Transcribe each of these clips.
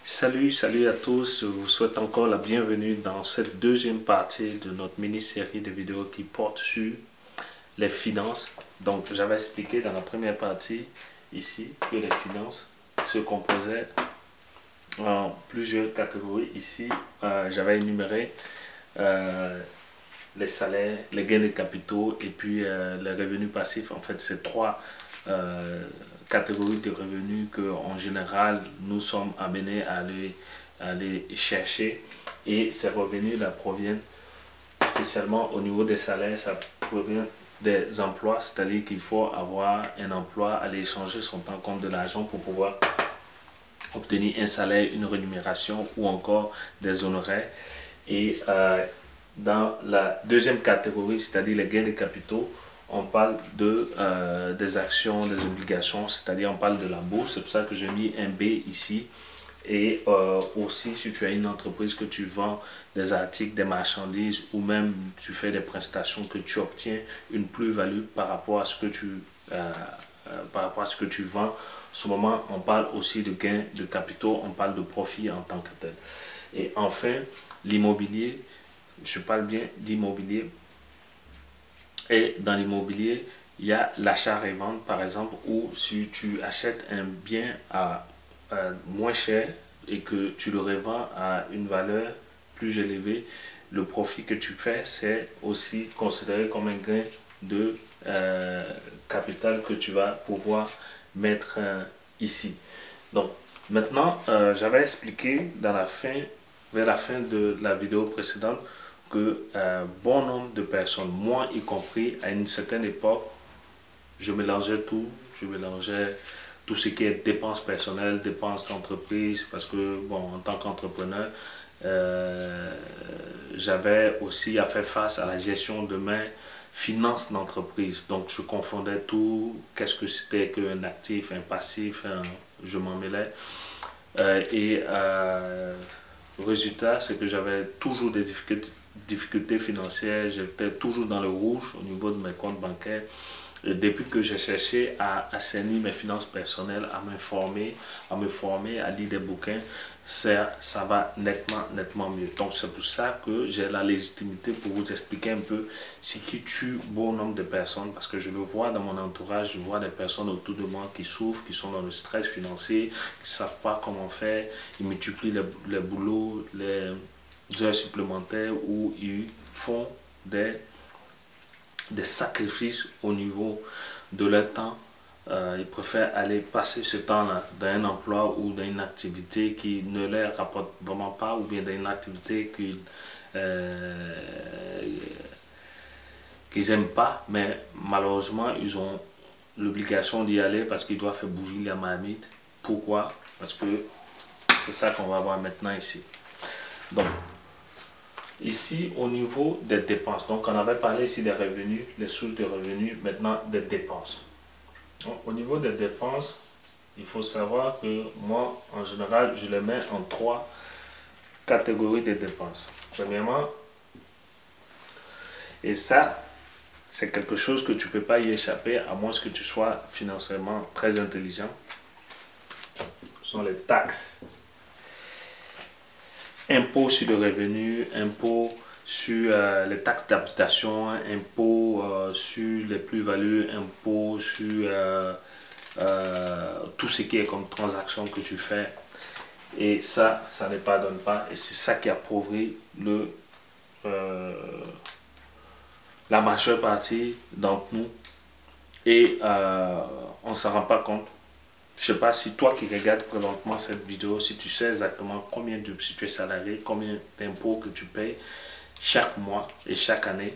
Salut à tous, je vous souhaite encore la bienvenue dans cette deuxième partie de notre mini-série de vidéos qui porte sur les finances. Donc j'avais expliqué dans la première partie ici que les finances se composaient en plusieurs catégories. Ici j'avais énuméré les salaires, les gains de capitaux et puis les revenus passifs. En fait, c'est trois catégories de revenus que en général nous sommes amenés à aller chercher, et ces revenus là proviennent spécialement au niveau des salaires, ça provient des emplois, c'est-à-dire qu'il faut avoir un emploi, aller échanger son temps contre de l'argent pour pouvoir obtenir un salaire, une rémunération ou encore des honoraires. Et dans la deuxième catégorie, c'est-à-dire les gains de capitaux, on parle des actions, des obligations, c'est-à-dire on parle de la bourse. C'est pour ça que j'ai mis un B ici. Et aussi, si tu as une entreprise que tu vends des articles, des marchandises, ou même tu fais des prestations, que tu obtiens une plus-value par rapport à ce que tu vends. En ce moment, on parle aussi de gains de capitaux, on parle de profit en tant que tel. Et enfin, l'immobilier, je parle bien d'immobilier. Et dans l'immobilier, il y a l'achat-revente, par exemple, où si tu achètes un bien à moins cher et que tu le revends à une valeur plus élevée, le profit que tu fais, c'est aussi considéré comme un gain de capital que tu vas pouvoir mettre ici. Donc, maintenant, j'avais expliqué vers la fin de la vidéo précédente, que bon nombre de personnes, moi y compris, à une certaine époque, je mélangeais tout ce qui est dépenses personnelles, dépenses d'entreprise, parce que, bon, en tant qu'entrepreneur, j'avais aussi à faire face à la gestion de mes finances d'entreprise. Donc, je confondais tout, qu'est-ce que c'était qu'un actif, un passif, je m'en mêlais. Le résultat, c'est que j'avais toujours des difficultés financières, j'étais toujours dans le rouge au niveau de mes comptes bancaires. Et depuis que j'ai cherché à assainir mes finances personnelles, à m'informer, à me former, à lire des bouquins, ça va nettement mieux. Donc c'est pour ça que j'ai la légitimité pour vous expliquer un peu ce qui tue bon nombre de personnes, parce que je le vois dans mon entourage, je vois des personnes autour de moi qui souffrent, qui sont dans le stress financier, qui ne savent pas comment faire, ils multiplient les boulots, les heures supplémentaires, où ils font des sacrifices au niveau de leur temps. Ils préfèrent aller passer ce temps-là dans un emploi ou dans une activité qui ne leur rapporte vraiment pas, ou bien dans une activité qu'ils n'aiment pas, mais malheureusement ils ont l'obligation d'y aller parce qu'ils doivent faire bouger la marmite. Pourquoi? Parce que c'est ça qu'on va voir maintenant ici. Donc, ici, au niveau des dépenses, donc on avait parlé ici des revenus, les sources de revenus, maintenant des dépenses. Donc, au niveau des dépenses, il faut savoir que moi, en général, je les mets en trois catégories de dépenses. Premièrement, et ça, c'est quelque chose que tu ne peux pas y échapper, à moins que tu sois financièrement très intelligent. Ce sont les taxes. Impôts sur le revenu, impôts sur les taxes d'habitation, impôts sur les plus-values, impôts sur tout ce qui est comme transaction que tu fais. Et ça ne pardonne pas. Et c'est ça qui appauvrit la majeure partie d'entre nous. Et on ne s'en rend pas compte. Je ne sais pas si toi qui regardes présentement cette vidéo, si tu sais exactement si tu es salarié, combien d'impôts que tu payes chaque mois et chaque année.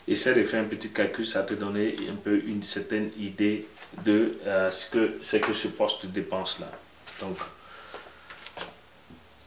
Essaie de faire un petit calcul, ça va te donner un peu une certaine idée de ce que c'est que ce poste de dépense-là. Donc,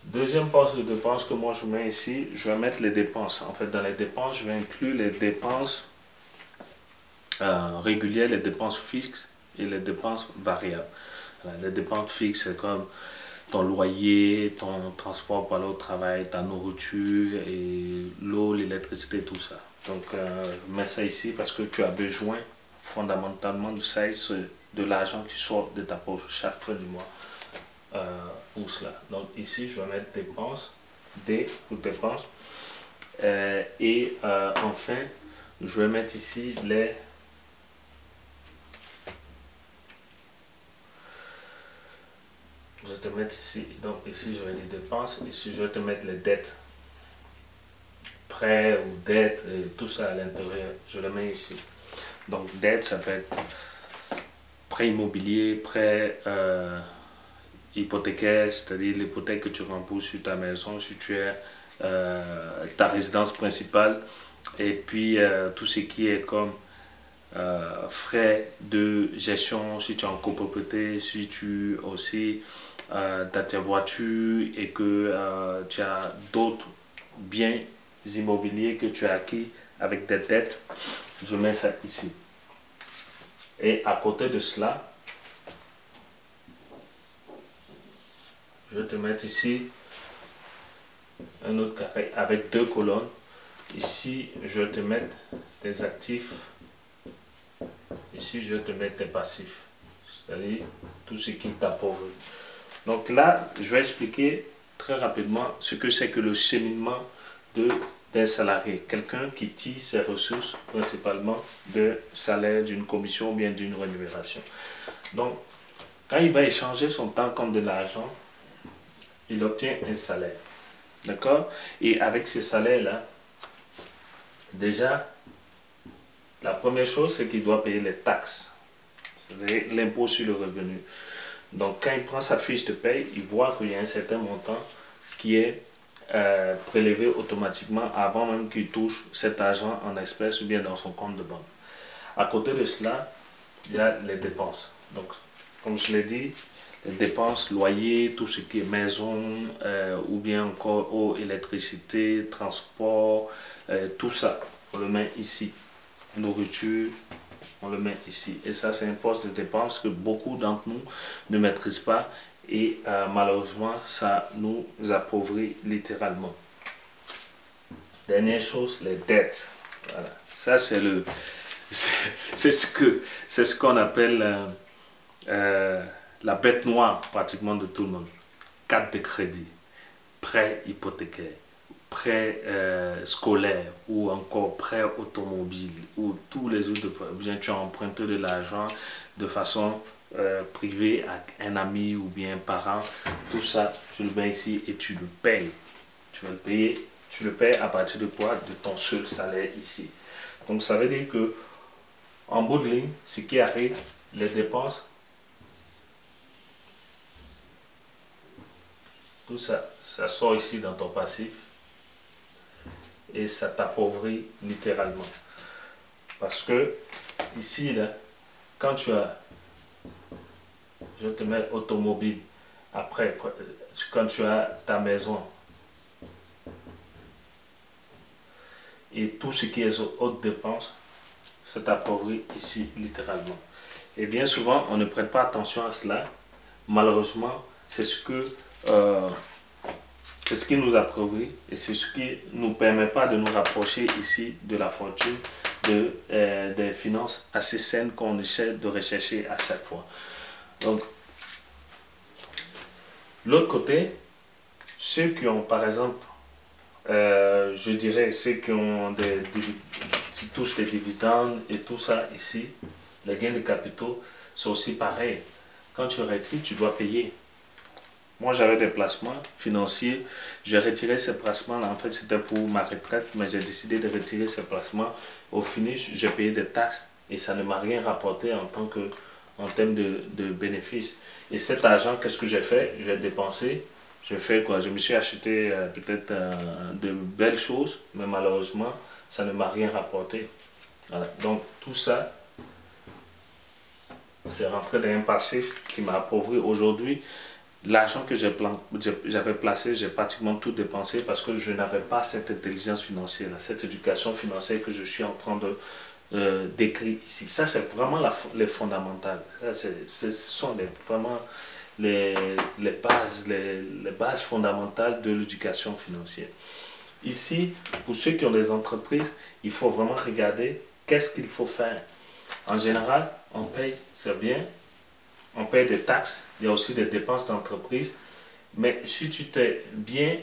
deuxième poste de dépense que moi je mets ici, je vais mettre les dépenses. En fait, dans les dépenses, je vais inclure les dépenses régulières, les dépenses fixes et les dépenses variables. Les dépenses fixes, c'est comme ton loyer, ton transport pour aller au travail, ta nourriture, et l'eau, l'électricité, tout ça. Donc, je mets ça ici parce que tu as besoin fondamentalement de ça, de l'argent qui sort de ta poche chaque fin du mois. pour cela. Donc ici, je vais mettre dépenses, D pour dépenses. Enfin, je vais mettre ici les... Je vais te mettre ici, donc ici je vais dire dépenses, ici je vais te mettre les dettes. Prêts ou dettes, tout ça à l'intérieur, je le mets ici. Donc dette, ça peut être prêt immobilier, prêt hypothécaire, c'est-à-dire l'hypothèque que tu rembourses sur ta maison, si tu es ta résidence principale, et puis tout ce qui est comme frais de gestion, si tu es en copropriété, si tu aussi as tes voitures et que tu as d'autres biens immobiliers que tu as acquis avec des dettes, je mets ça ici. Et à côté de cela, je vais te mettre ici un autre carré avec deux colonnes. Ici, je vais te mettre tes actifs. Ici, je vais te mettre tes passifs. C'est-à-dire tout ce qui t'appauvrit. Donc là, je vais expliquer très rapidement ce que c'est que le cheminement d'un salarié. Quelqu'un qui tire ses ressources principalement de salaire, d'une commission ou bien d'une rémunération. Donc, quand il va échanger son temps contre de l'argent, il obtient un salaire. D'accord? Et avec ce salaire-là, déjà, la première chose, c'est qu'il doit payer les taxes, l'impôt sur le revenu. Donc, quand il prend sa fiche de paye, il voit qu'il y a un certain montant qui est prélevé automatiquement avant même qu'il touche cet argent en espèces ou bien dans son compte de banque. À côté de cela, il y a les dépenses. Donc, comme je l'ai dit, les dépenses, loyer, tout ce qui est maison, ou bien encore eau, électricité, transport, tout ça, on le met ici. Nourriture, on le met ici. Et ça, c'est un poste de dépense que beaucoup d'entre nous ne maîtrisent pas. Et malheureusement, ça nous appauvrit littéralement. Dernière chose, les dettes. Voilà. Ça, c'est le... C'est ce qu'on appelle la bête noire pratiquement de tout le monde. Carte de crédit, prêt hypothécaire, prêt scolaire ou encore prêt automobile ou tous les autres prêts. Tu as emprunté de l'argent de façon privée à un ami ou bien un parent. Tout ça, tu le mets ici et tu le payes. Tu vas le payer. Tu le payes à partir de quoi? De ton seul salaire ici. Donc ça veut dire que en bout de ligne, ce qui arrive, les dépenses, tout ça, ça sort ici dans ton passif et ça t'appauvrit littéralement. Parce que ici, là, quand tu as, je vais te mettre automobile, après, quand tu as ta maison et tout ce qui est autres dépenses, ça t'appauvrit ici littéralement. Et bien souvent, on ne prête pas attention à cela. Malheureusement, c'est ce qui nous appauvrit et c'est ce qui ne nous permet pas de nous rapprocher ici de la fortune, des finances assez saines qu'on essaie de rechercher à chaque fois. Donc, l'autre côté, ceux qui ont par exemple, je dirais ceux qui touchent des dividendes et tout ça ici, les gains de capitaux, c'est aussi pareil. Quand tu retires, tu dois payer. Moi, j'avais des placements financiers. J'ai retiré ces placements-là. En fait, c'était pour ma retraite, mais j'ai décidé de retirer ces placements. Au finish, j'ai payé des taxes et ça ne m'a rien rapporté en termes de bénéfices. Et cet argent, qu'est-ce que j'ai fait? J'ai dépensé. J'ai fait quoi? Je me suis acheté peut-être de belles choses, mais malheureusement, ça ne m'a rien rapporté. Voilà. Donc, tout ça, c'est rentré dans un passif qui m'a appauvri aujourd'hui. L'argent que j'avais placé, j'ai pratiquement tout dépensé parce que je n'avais pas cette intelligence financière, cette éducation financière que je suis en train de décrire ici. Ça, c'est vraiment les fondamentales. Ce sont vraiment les bases fondamentales de l'éducation financière. Ici, pour ceux qui ont des entreprises, il faut vraiment regarder qu'est-ce qu'il faut faire. En général, on paye, c'est bien, on paye des taxes, il y a aussi des dépenses d'entreprise. Mais si tu t'es bien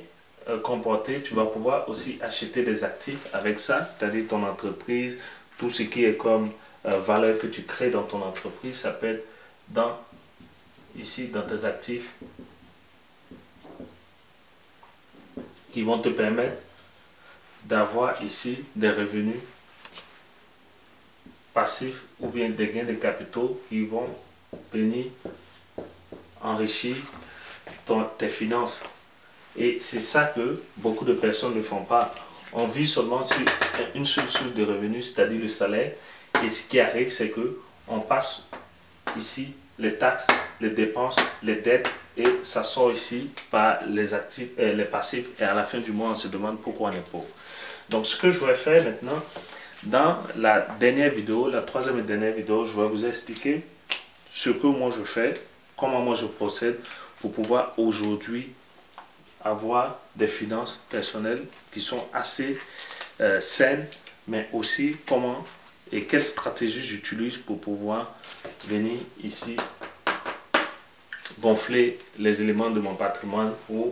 comporté, tu vas pouvoir aussi acheter des actifs avec ça, c'est-à-dire ton entreprise, tout ce qui est comme valeur que tu crées dans ton entreprise, ça peut être ici dans tes actifs qui vont te permettre d'avoir ici des revenus passifs ou bien des gains de capitaux qui vont venir enrichir tes finances. Et c'est ça que beaucoup de personnes ne font pas. On vit seulement sur une seule source de revenus, c'est-à-dire le salaire. Et ce qui arrive, c'est que on passe ici les taxes, les dépenses, les dettes, et ça sort ici par les actifs, les passifs, et à la fin du mois, on se demande pourquoi on est pauvre. Donc, ce que je vais faire maintenant, dans la dernière vidéo, la troisième et dernière vidéo, je vais vous expliquer ce que moi je fais, comment moi je procède pour pouvoir aujourd'hui avoir des finances personnelles qui sont assez saines, mais aussi comment et quelle stratégie j'utilise pour pouvoir venir ici gonfler les éléments de mon patrimoine ou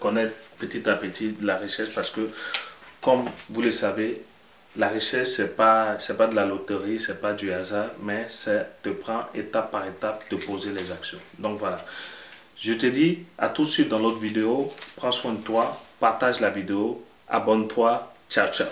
connaître petit à petit de la richesse, parce que comme vous le savez, la richesse c'est pas de la loterie, c'est pas du hasard, mais c'est de prendre étape par étape, de poser les actions. Donc voilà, je te dis à tout de suite dans l'autre vidéo. Prends soin de toi, partage la vidéo, abonne-toi, ciao ciao.